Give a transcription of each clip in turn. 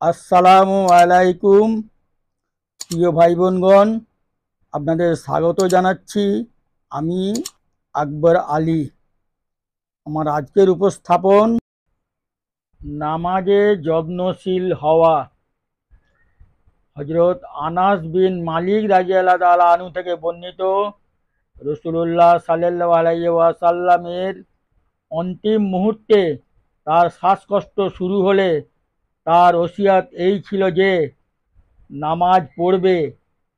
আসসালামু আলাইকুম প্রিয় ভাই বোনগণ, আপনাদের স্বাগত জানাচ্ছি। আমি আকবর আলী। আমার আজকের উপস্থাপন নামাজে যত্নশীল হওয়া। হজরত আনাস বিন মালিক রাদিয়াল্লাহু তাআলা আনহু থেকে বর্ণিত, রাসূলুল্লাহ সাল্লাল্লাহু আলাইহি ওয়াসাল্লামের অন্তিম মুহূর্তে তার শ্বাসকষ্ট শুরু হলে তার ওসিয়াত এই ছিল যে নামাজ পড়বে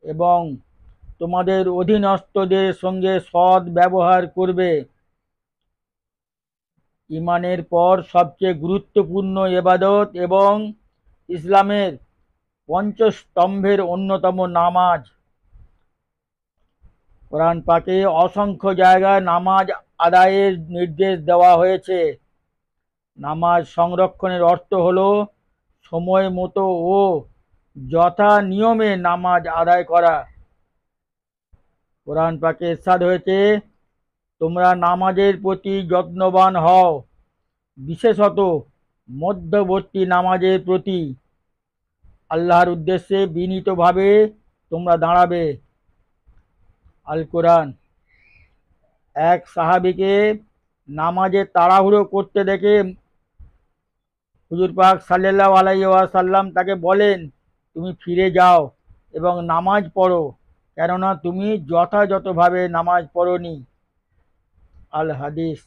এবং তোমাদের অধীনস্থদের সঙ্গে সৎ ব্যবহার করবে। ঈমানের পর সবচেয়ে গুরুত্বপূর্ণ ইবাদত এবং ইসলামের পঞ্চস্তম্ভের অন্যতম নামাজ। কোরআন পাকে অসংখ্য জায়গায় নামাজ আদায়ের নির্দেশ দেওয়া হয়েছে। নামাজ সংরক্ষণের অর্থ হলো সময় মতো ও যথা নিয়মে নামাজ আদায় করা। কোরআন পাকে ইরশাদ হয়েছে, তোমরা নামাজের প্রতি যত্নবান হও, বিশেষত মধ্যবর্তী নামাজের প্রতি। আল্লাহর উদ্দেশ্যে বিনীতভাবে তোমরা দাঁড়াবে। আল কোরআন। এক সাহাবীকে নামাজে তাড়াহুড়ো করতে দেখে হুজুর পাক সাল্লাল্লাহু আলাইহি ওয়াসাল্লাম তাকে বলেন, তুমি ফিরে যাও এবং নামাজ পড়ো, কেননা তুমি যথাযথভাবে নামাজ পড়োনি। আল হাদিস।